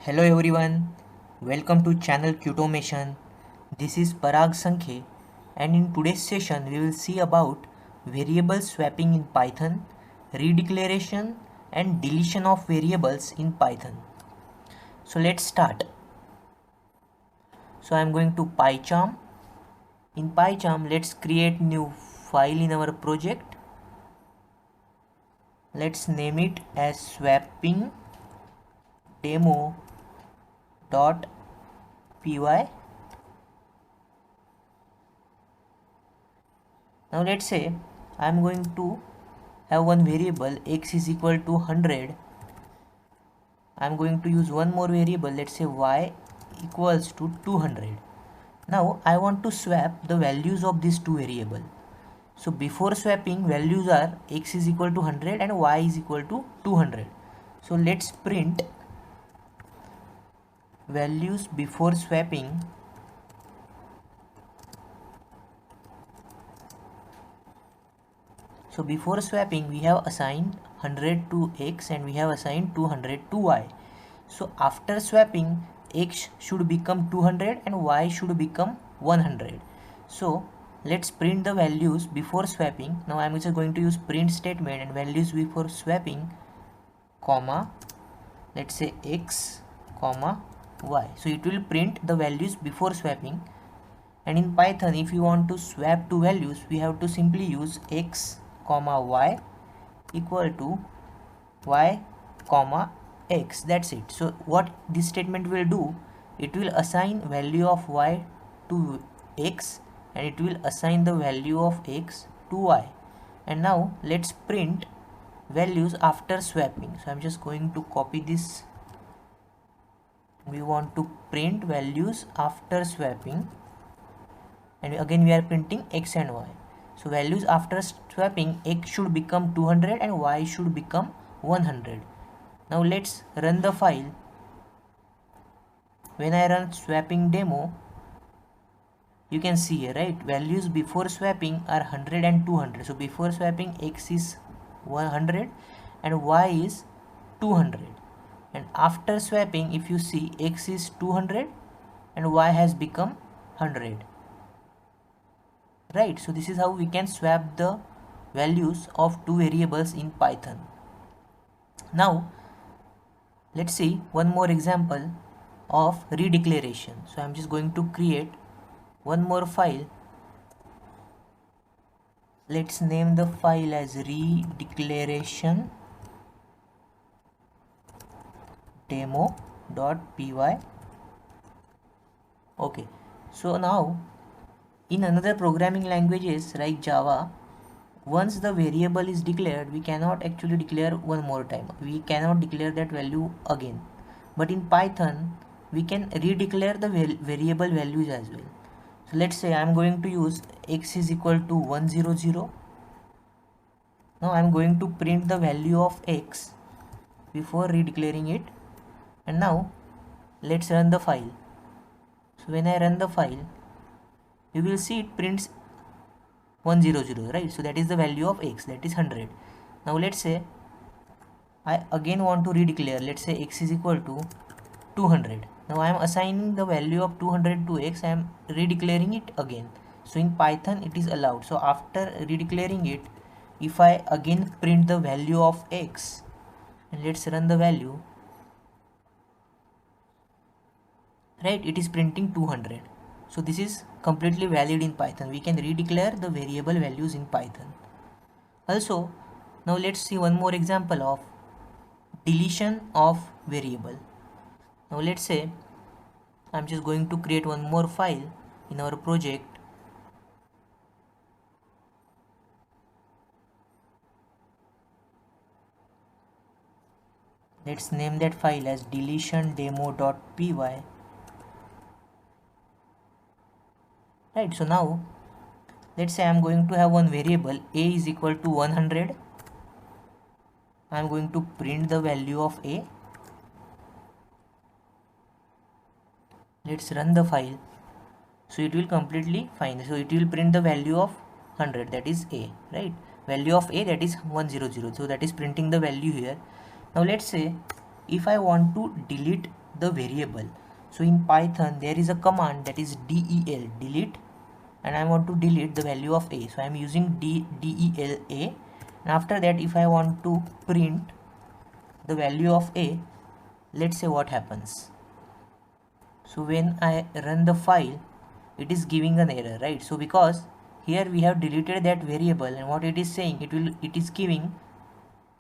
Hello everyone, welcome to channel Qtomation. This is Parag Sankhe and in today's session we will see about variable swapping in Python, redeclaration and deletion of variables in Python. So let's start. So I am going to PyCharm. In PyCharm let's create new file in our project. Let's name it as swapping demo.py. Now let's say I am going to have one variable x is equal to 100. I am going to use one more variable, let's say y equals to 200. Now I want to swap the values of these two variables. So before swapping, values are x is equal to 100 and y is equal to 200. So let's print values before swapping. So before swapping we have assigned 100 to x and we have assigned 200 to y. So after swapping, x should become 200 and y should become 100. So let's print the values before swapping. Now I am just going to use print statement and values before swapping, comma, let's say x, comma, y. So it will print the values before swapping. And in Python, if you want to swap two values, we have to simply use x, comma, y equal to y, comma, x. That's it. So what this statement will do, it will assign value of y to x and it will assign the value of x to y. And now let's print values after swapping. So I'm just going to copy this. We want to print values after swapping and again we are printing x and y. So values after swapping, x should become 200 and y should become 100. Now let's run the file. When I run swapping demo, you can see here, right, values before swapping are 100 and 200. So before swapping, x is 100 and y is 200. And after swapping, if you see, x is 200 and y has become 100. Right, so this is how we can swap the values of two variables in Python. Now let's see one more example of redeclaration. So I'm just going to create one more file. Let's name the file as redeclaration demo.py. Okay, so now in another programming languages like Java, once the variable is declared, we cannot actually declare one more time. We cannot declare that value again. But in Python, we can redeclare the variable values as well. So let's say I am going to use x is equal to 100. Now I am going to print the value of x before redeclaring it. And now let's run the file. So when I run the file, you will see it prints 100, right? So that is the value of x, that is 100. Now let's say I again want to redeclare. Let's say x is equal to 200. Now I am assigning the value of 200 to x. I am redeclaring it again. So in Python it is allowed. So after redeclaring it, if I again print the value of x and let's run the value, right, it is printing 200. So this is completely valid in Python. We can redeclare the variable values in Python. Also, now let's see one more example of deletion of variable. Now let's say I'm just going to create one more file in our project. Let's name that file as deletion demo.py. Right, so now let's say I'm going to have one variable a is equal to 100. I'm going to print the value of a. Let's run the file. So it will completely fine. So it will print the value of 100, that is a, right? Value of a, that is 100. So that is printing the value here. Now let's say if I want to delete the variable. So in Python there is a command that is del, delete, and I want to delete the value of a, so I am using del a. And after that, if I want to print the value of a, let's say what happens. So when I run the file, it is giving an error, right? So because here we have deleted that variable, and what it is saying, it is giving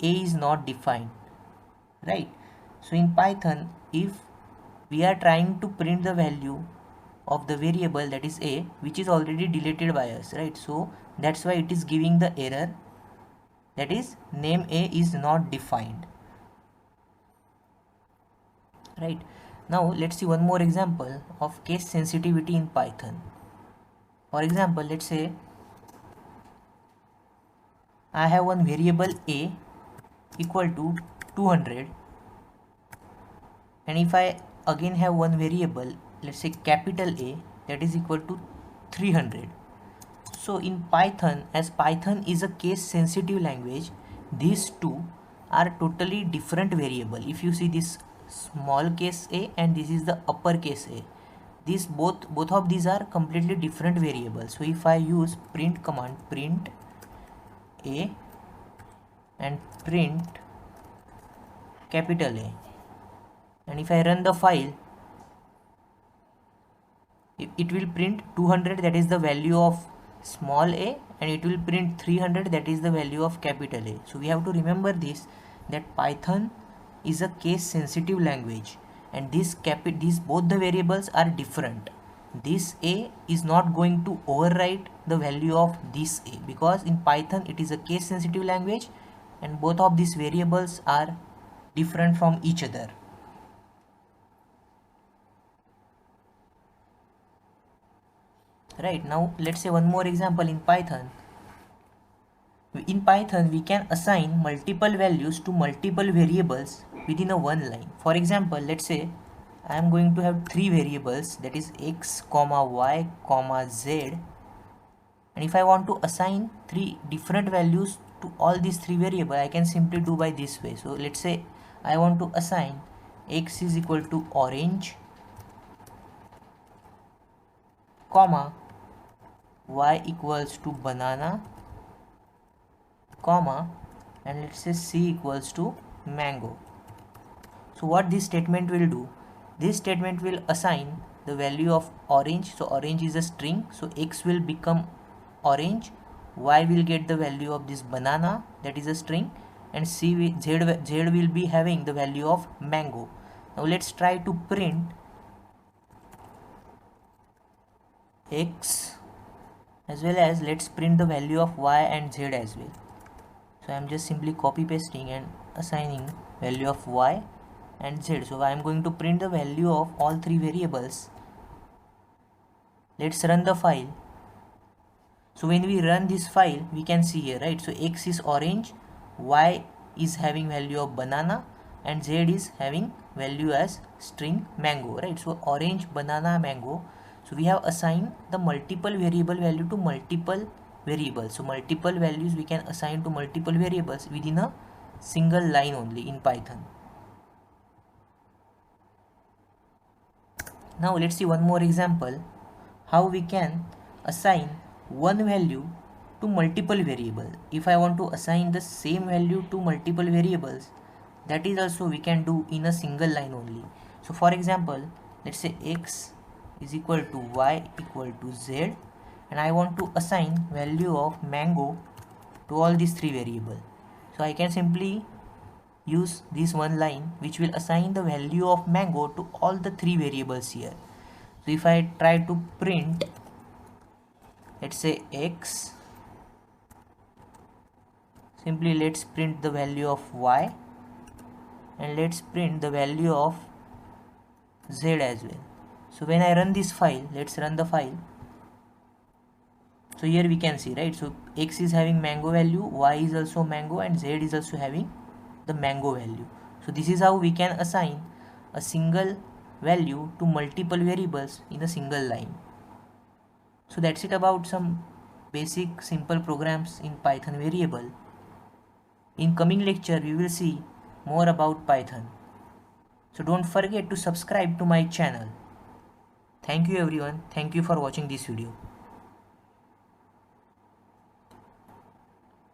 a is not defined, right? So in Python, if we are trying to print the value of the variable that is a, which is already deleted by us, right? So that's why it is giving the error, that is name a is not defined, right? Now let's see one more example of case sensitivity in Python. For example, let's say I have one variable a equal to 200, and if I again have one variable, let's say capital A, that is equal to 300. So in Python, as Python is a case sensitive language, these two are totally different variable. If you see this small case a and this is the uppercase a, these both of these are completely different variables. So if I use print command, print a and print capital A, and if I run the file, it will print 200, that is the value of small a, and it will print 300, that is the value of capital A. So we have to remember this, that Python is a case sensitive language, and these both the variables are different. This a is not going to overwrite the value of this a, because in Python it is a case sensitive language and both of these variables are different from each other. Right, now let's say one more example in Python. In Python, we can assign multiple values to multiple variables within a one line. For example, let's say I am going to have three variables, that is x, y, z. And if I want to assign three different values to all these three variables, I can simply do by this way. So let's say I want to assign x is equal to orange, comma, y equals to banana, comma, and let's say c equals to mango. So what this statement will do, this statement will assign the value of orange. So orange is a string, so x will become orange, y will get the value of this banana, that is a string, and z will be having the value of mango. Now let's try to print x as well as let's print the value of y and z as well. So I am just simply copy pasting and assigning value of y and z. So I am going to print the value of all three variables. Let's run the file. So when we run this file, we can see here, right? So x is orange, y is having value of banana, and z is having value as string mango, right? So orange, banana, mango. So we have assigned the multiple variable value to multiple variables. So multiple values we can assign to multiple variables within a single line only in Python. Now let's see one more example how we can assign one value to multiple variable. If I want to assign the same value to multiple variables, that is also we can do in a single line only. So for example, let's say x is equal to y equal to z, and I want to assign value of mango to all these three variables. So I can simply use this one line which will assign the value of mango to all the three variables here. So if I try to print, let's say x, simply let's print the value of y and let's print the value of z as well. So when I run this file, let's run the file. So here we can see, right? So x is having mango value, y is also mango, and z is also having the mango value. So this is how we can assign a single value to multiple variables in a single line. So that's it about some basic simple programs in Python variable. In coming lecture we will see more about Python. So don't forget to subscribe to my channel. Thank you everyone. Thank you for watching this video.